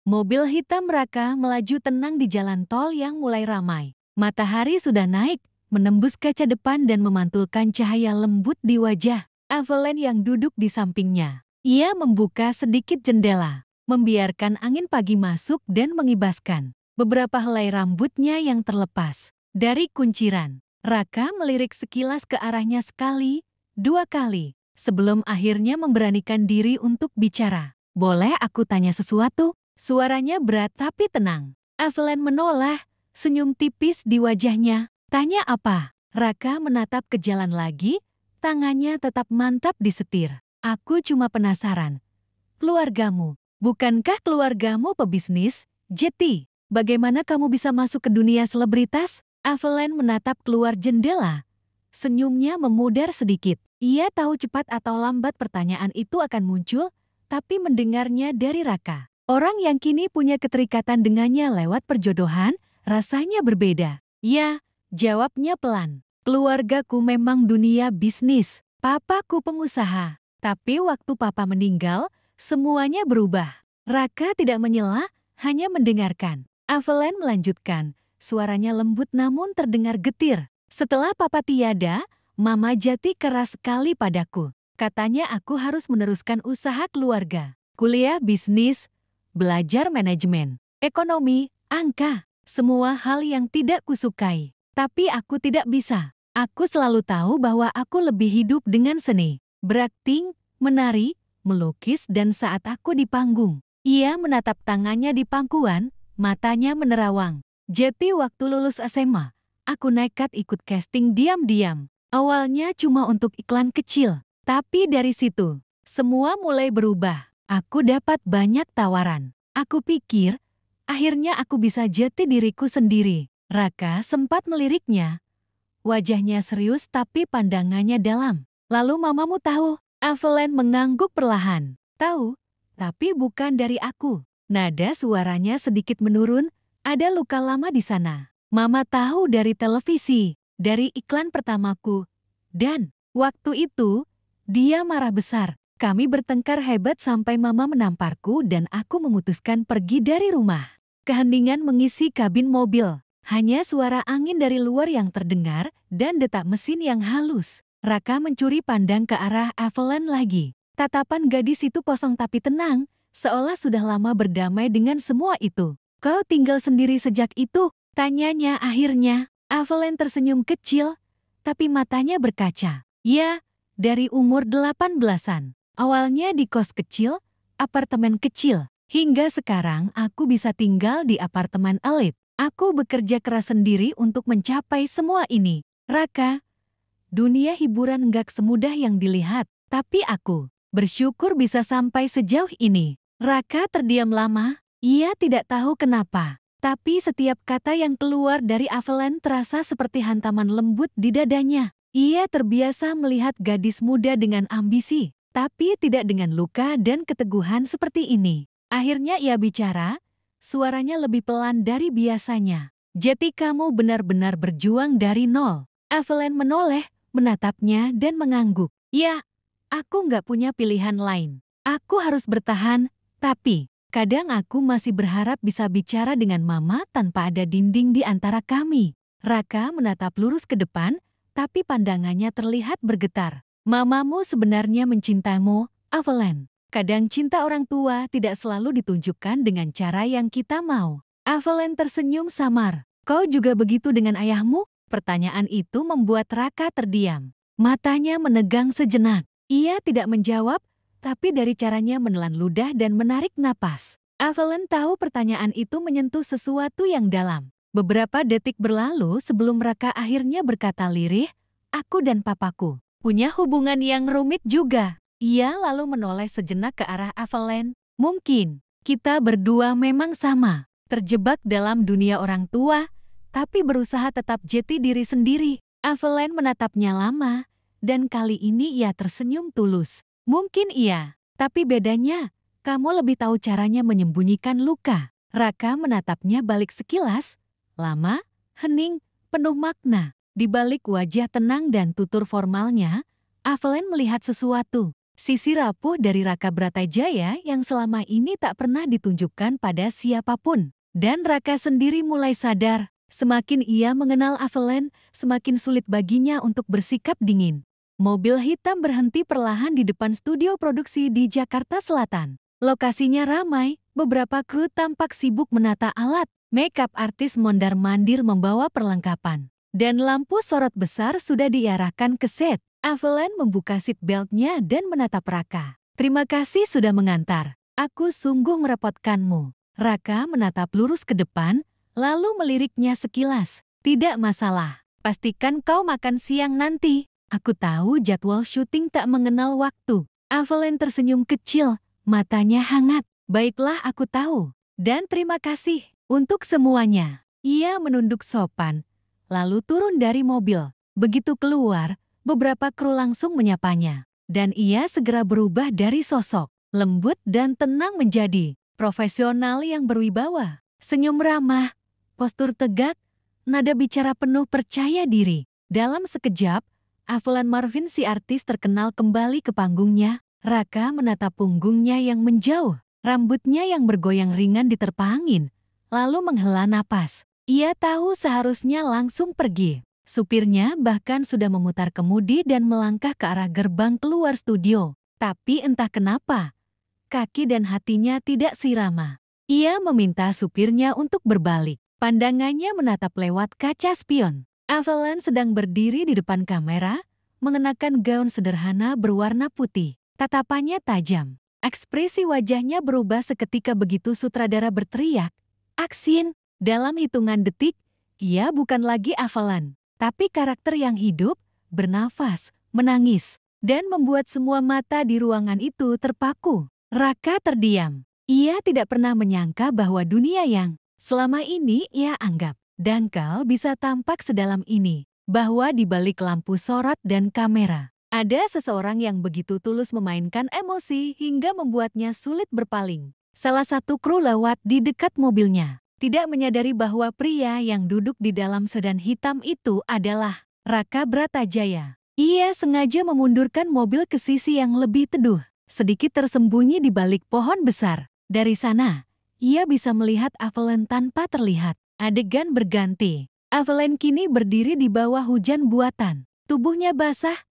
Mobil hitam Raka melaju tenang di jalan tol yang mulai ramai. Matahari sudah naik, menembus kaca depan dan memantulkan cahaya lembut di wajah Evelyn yang duduk di sampingnya. Ia membuka sedikit jendela, membiarkan angin pagi masuk dan mengibaskan beberapa helai rambutnya yang terlepas dari kunciran. Raka melirik sekilas ke arahnya sekali, dua kali, sebelum akhirnya memberanikan diri untuk bicara. "Boleh aku tanya sesuatu?" Suaranya berat tapi tenang. Evelyn menoleh, senyum tipis di wajahnya. "Tanya apa?" Raka menatap ke jalan lagi, tangannya tetap mantap di setir. "Aku cuma penasaran. Keluargamu, bukankah keluargamu pebisnis? Jetty, bagaimana kamu bisa masuk ke dunia selebritas?" Evelyn menatap keluar jendela. Senyumnya memudar sedikit. Ia tahu cepat atau lambat pertanyaan itu akan muncul, tapi mendengarnya dari Raka, orang yang kini punya keterikatan dengannya lewat perjodohan, rasanya berbeda. "Ya," jawabnya pelan. "Keluargaku memang dunia bisnis. Papaku pengusaha. Tapi waktu papa meninggal, semuanya berubah." Raka tidak menyela, hanya mendengarkan. Evelyn melanjutkan, suaranya lembut namun terdengar getir. "Setelah papa tiada, Mama Jati keras sekali padaku. Katanya aku harus meneruskan usaha keluarga. Kuliah bisnis, belajar manajemen, ekonomi, angka, semua hal yang tidak kusukai. Tapi aku tidak bisa. Aku selalu tahu bahwa aku lebih hidup dengan seni, berakting, menari, melukis dan saat aku di panggung." Ia menatap tangannya di pangkuan, matanya menerawang. "Jati, waktu lulus SMA, aku nekat ikut casting diam-diam. Awalnya cuma untuk iklan kecil, tapi dari situ, semua mulai berubah. Aku dapat banyak tawaran. Aku pikir, akhirnya aku bisa jati diriku sendiri." Raka sempat meliriknya. Wajahnya serius tapi pandangannya dalam. "Lalu mamamu tahu?" Evelyn mengangguk perlahan. "Tahu, tapi bukan dari aku." Nada suaranya sedikit menurun, ada luka lama di sana. "Mama tahu dari televisi, dari iklan pertamaku. Dan, waktu itu, dia marah besar. Kami bertengkar hebat sampai mama menamparku dan aku memutuskan pergi dari rumah." Keheningan mengisi kabin mobil. Hanya suara angin dari luar yang terdengar dan detak mesin yang halus. Raka mencuri pandang ke arah Evelyn lagi. Tatapan gadis itu kosong tapi tenang, seolah sudah lama berdamai dengan semua itu. "Kau tinggal sendiri sejak itu?" tanyanya akhirnya. Evelyn tersenyum kecil, tapi matanya berkaca. "Ya, dari umur 18-an. Awalnya di kos kecil, apartemen kecil. Hingga sekarang aku bisa tinggal di apartemen elit. Aku bekerja keras sendiri untuk mencapai semua ini." "Raka, dunia hiburan nggak semudah yang dilihat, tapi aku bersyukur bisa sampai sejauh ini." Raka terdiam lama, ia tidak tahu kenapa. Tapi setiap kata yang keluar dari Evelyn terasa seperti hantaman lembut di dadanya. Ia terbiasa melihat gadis muda dengan ambisi, tapi tidak dengan luka dan keteguhan seperti ini. Akhirnya ia bicara, suaranya lebih pelan dari biasanya. "Jati, kamu benar-benar berjuang dari nol." Evelyn menoleh, menatapnya dan mengangguk. "Ya, aku nggak punya pilihan lain. Aku harus bertahan, tapi kadang aku masih berharap bisa bicara dengan mama tanpa ada dinding di antara kami." Raka menatap lurus ke depan, tapi pandangannya terlihat bergetar. "Mamamu sebenarnya mencintaimu, Evelyn. Kadang cinta orang tua tidak selalu ditunjukkan dengan cara yang kita mau." Evelyn tersenyum samar. "Kau juga begitu dengan ayahmu?" Pertanyaan itu membuat Raka terdiam. Matanya menegang sejenak. Ia tidak menjawab, tapi dari caranya menelan ludah dan menarik napas, Evelyn tahu pertanyaan itu menyentuh sesuatu yang dalam. Beberapa detik berlalu sebelum Raka akhirnya berkata lirih, "Aku dan papaku punya hubungan yang rumit juga." Ia lalu menoleh sejenak ke arah Evelyn. "Mungkin kita berdua memang sama, terjebak dalam dunia orang tua, tapi berusaha tetap jati diri sendiri." Evelyn menatapnya lama, dan kali ini ia tersenyum tulus. "Mungkin iya, tapi bedanya, kamu lebih tahu caranya menyembunyikan luka." Raka menatapnya balik sekilas, lama, hening, penuh makna. Di balik wajah tenang dan tutur formalnya, Evelyn melihat sesuatu. Sisi rapuh dari Raka Bratajaya yang selama ini tak pernah ditunjukkan pada siapapun. Dan Raka sendiri mulai sadar, semakin ia mengenal Avalon, semakin sulit baginya untuk bersikap dingin. Mobil hitam berhenti perlahan di depan studio produksi di Jakarta Selatan. Lokasinya ramai, beberapa kru tampak sibuk menata alat. Makeup artis mondar-mandir membawa perlengkapan. Dan lampu sorot besar sudah diarahkan ke set. Avalon membuka seat belt-nya dan menatap Raka. Terima kasih sudah mengantar. Aku sungguh merepotkanmu. Raka menatap lurus ke depan, lalu meliriknya sekilas. Tidak masalah, pastikan kau makan siang nanti. Aku tahu jadwal syuting tak mengenal waktu. Avalon tersenyum kecil, matanya hangat. Baiklah, aku tahu. Dan terima kasih untuk semuanya. Ia menunduk sopan, lalu turun dari mobil. Begitu keluar, beberapa kru langsung menyapanya. Dan ia segera berubah dari sosok lembut dan tenang menjadi profesional yang berwibawa. Senyum ramah, postur tegak, nada bicara penuh percaya diri. Dalam sekejap, Avalon Marvin si artis terkenal kembali ke panggungnya. Raka menatap punggungnya yang menjauh, rambutnya yang bergoyang ringan diterpa angin, lalu menghela napas. Ia tahu seharusnya langsung pergi. Supirnya bahkan sudah memutar kemudi dan melangkah ke arah gerbang keluar studio. Tapi entah kenapa, kaki dan hatinya tidak sirama. Ia meminta supirnya untuk berbalik. Pandangannya menatap lewat kaca spion. Avalon sedang berdiri di depan kamera, mengenakan gaun sederhana berwarna putih. Tatapannya tajam. Ekspresi wajahnya berubah seketika begitu sutradara berteriak, "Aksin!" Dalam hitungan detik, ia bukan lagi Avalon, tapi karakter yang hidup, bernafas, menangis, dan membuat semua mata di ruangan itu terpaku. Raka terdiam. Ia tidak pernah menyangka bahwa dunia yang selama ini ia anggap dangkal bisa tampak sedalam ini. Bahwa di balik lampu sorot dan kamera, ada seseorang yang begitu tulus memainkan emosi hingga membuatnya sulit berpaling. Salah satu kru lewat di dekat mobilnya, tidak menyadari bahwa pria yang duduk di dalam sedan hitam itu adalah Raka Bratajaya. Ia sengaja memundurkan mobil ke sisi yang lebih teduh, sedikit tersembunyi di balik pohon besar. Dari sana, ia bisa melihat Avalon tanpa terlihat. Adegan berganti. Avalon kini berdiri di bawah hujan buatan. Tubuhnya basah,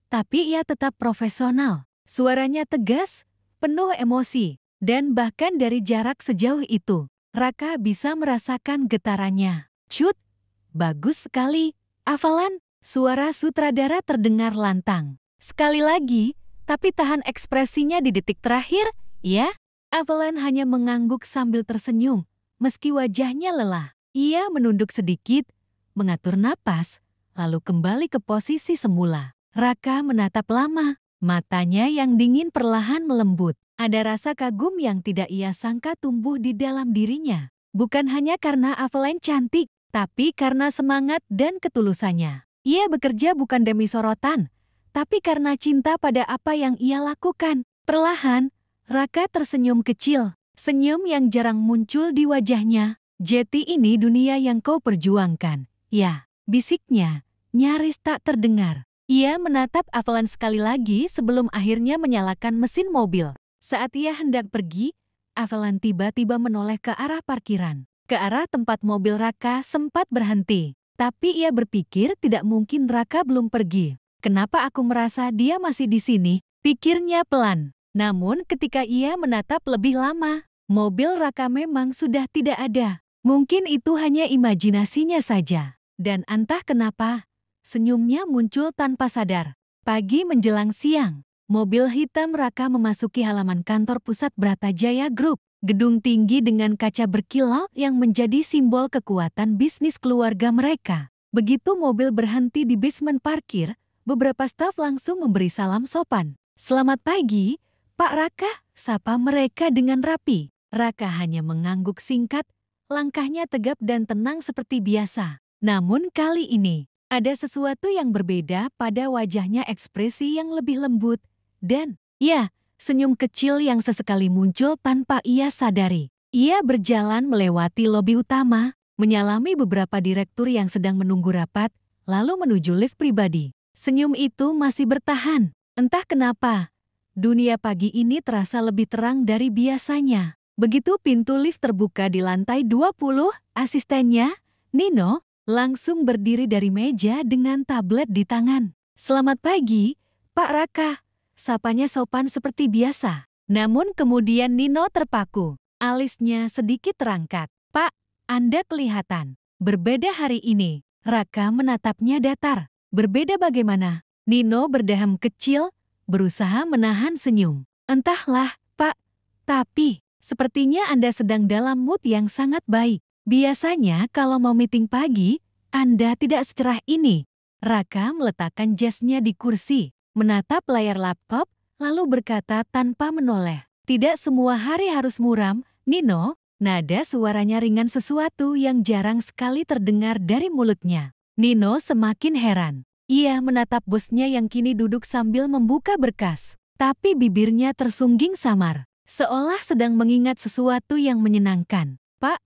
tapi ia tetap profesional. Suaranya tegas, penuh emosi, dan bahkan dari jarak sejauh itu, Raka bisa merasakan getarannya. "Cut, bagus sekali, Avalon." Suara sutradara terdengar lantang. Sekali lagi, tapi tahan ekspresinya di detik terakhir, ya? Avalon hanya mengangguk sambil tersenyum, meski wajahnya lelah. Ia menunduk sedikit, mengatur napas, lalu kembali ke posisi semula. Raka menatap lama, matanya yang dingin perlahan melembut. Ada rasa kagum yang tidak ia sangka tumbuh di dalam dirinya. Bukan hanya karena Avalon cantik, tapi karena semangat dan ketulusannya. Ia bekerja bukan demi sorotan, tapi karena cinta pada apa yang ia lakukan. Perlahan, Raka tersenyum kecil, senyum yang jarang muncul di wajahnya. "Jeti ini dunia yang kau perjuangkan." "Ya," bisiknya, nyaris tak terdengar. Ia menatap Avalon sekali lagi sebelum akhirnya menyalakan mesin mobil. Saat ia hendak pergi, Avalon tiba-tiba menoleh ke arah parkiran. Ke arah tempat mobil Raka sempat berhenti. Tapi ia berpikir tidak mungkin Raka belum pergi. "Kenapa aku merasa dia masih di sini?" pikirnya pelan. Namun ketika ia menatap lebih lama, mobil Raka memang sudah tidak ada. Mungkin itu hanya imajinasinya saja. Dan entah kenapa, senyumnya muncul tanpa sadar. Pagi menjelang siang, mobil hitam Raka memasuki halaman kantor pusat Bratajaya Group. Gedung tinggi dengan kaca berkilau yang menjadi simbol kekuatan bisnis keluarga mereka. Begitu mobil berhenti di basement parkir, beberapa staf langsung memberi salam sopan. "Selamat pagi, Pak Raka," sapa mereka dengan rapi. Raka hanya mengangguk singkat, langkahnya tegap dan tenang seperti biasa. Namun kali ini, ada sesuatu yang berbeda pada wajahnya, ekspresi yang lebih lembut. Dan, ya, senyum kecil yang sesekali muncul tanpa ia sadari. Ia berjalan melewati lobi utama, menyalami beberapa direktur yang sedang menunggu rapat, lalu menuju lift pribadi. Senyum itu masih bertahan. Entah kenapa, Dunia pagi ini terasa lebih terang dari biasanya. Begitu pintu lift terbuka di lantai 20, asistennya, Nino, langsung berdiri dari meja dengan tablet di tangan. "Selamat pagi, Pak Raka," sapanya sopan seperti biasa. Namun kemudian Nino terpaku. Alisnya sedikit terangkat. "Pak, Anda kelihatan berbeda hari ini." Raka menatapnya datar. "Berbeda bagaimana?" Nino berdeham kecil, berusaha menahan senyum. "Entahlah, Pak, tapi sepertinya Anda sedang dalam mood yang sangat baik. Biasanya kalau mau meeting pagi, Anda tidak secerah ini." Raka meletakkan jasnya di kursi, menatap layar laptop, lalu berkata tanpa menoleh, "Tidak semua hari harus muram, Nino." Nada suaranya ringan, sesuatu yang jarang sekali terdengar dari mulutnya. Nino semakin heran. Ia menatap bosnya yang kini duduk sambil membuka berkas. Tapi bibirnya tersungging samar, seolah sedang mengingat sesuatu yang menyenangkan. "Pak?"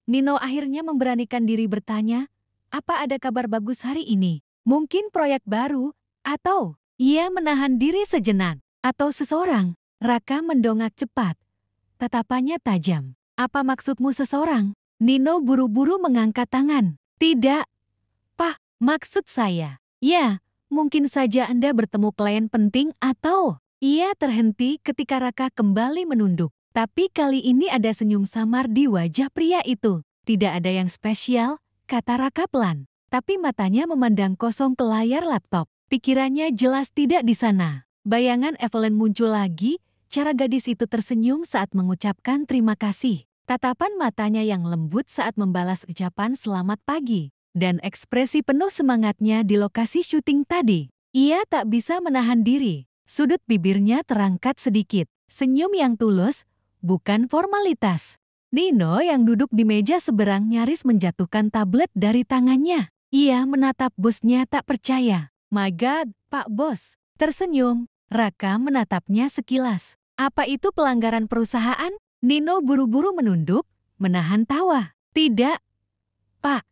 Nino akhirnya memberanikan diri bertanya, "Apa ada kabar bagus hari ini? Mungkin proyek baru? Atau..." Ia menahan diri sejenak. "Atau seseorang?" Raka mendongak cepat. Tatapannya tajam. "Apa maksudmu seseorang?" Nino buru-buru mengangkat tangan. "Tidak, Pak, maksud saya, ya, mungkin saja Anda bertemu klien penting atau..." Ia terhenti ketika Raka kembali menunduk. Tapi kali ini ada senyum samar di wajah pria itu. "Tidak ada yang spesial," kata Raka pelan. Tapi matanya memandang kosong ke layar laptop. Pikirannya jelas tidak di sana. Bayangan Evelyn muncul lagi, cara gadis itu tersenyum saat mengucapkan terima kasih. Tatapan matanya yang lembut saat membalas ucapan selamat pagi. Dan ekspresi penuh semangatnya di lokasi syuting tadi. Ia tak bisa menahan diri. Sudut bibirnya terangkat sedikit. Senyum yang tulus, bukan formalitas. Nino yang duduk di meja seberang nyaris menjatuhkan tablet dari tangannya. Ia menatap bosnya tak percaya. "My God, Pak Bos." Tersenyum, Raka menatapnya sekilas. "Apa itu pelanggaran perusahaan?" Nino buru-buru menunduk, menahan tawa. "Tidak, Pak.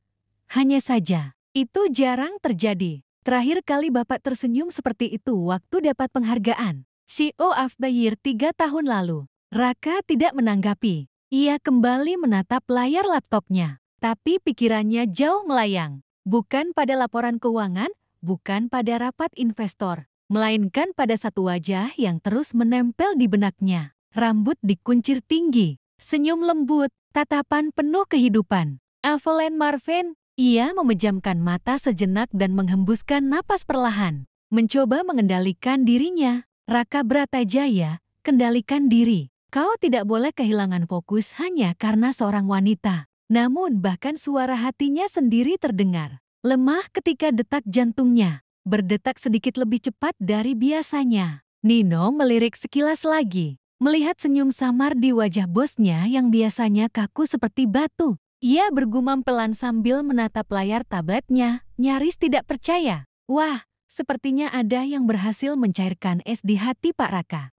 Hanya saja, itu jarang terjadi. Terakhir kali Bapak tersenyum seperti itu waktu dapat penghargaan CEO of the Year 3 tahun lalu." Raka tidak menanggapi. Ia kembali menatap layar laptopnya. Tapi pikirannya jauh melayang. Bukan pada laporan keuangan, bukan pada rapat investor, melainkan pada satu wajah yang terus menempel di benaknya. Rambut dikuncir tinggi, senyum lembut, tatapan penuh kehidupan. Evelyn Marvin. Ia memejamkan mata sejenak dan menghembuskan napas perlahan. Mencoba mengendalikan dirinya. "Raka Bratajaya, kendalikan diri. Kau tidak boleh kehilangan fokus hanya karena seorang wanita." Namun bahkan suara hatinya sendiri terdengar. Lemah ketika detak jantungnya berdetak sedikit lebih cepat dari biasanya. Nino melirik sekilas lagi, melihat senyum samar di wajah bosnya yang biasanya kaku seperti batu. Ia bergumam pelan sambil menatap layar tabletnya, nyaris tidak percaya. "Wah, sepertinya ada yang berhasil mencairkan es di hati Pak Raka."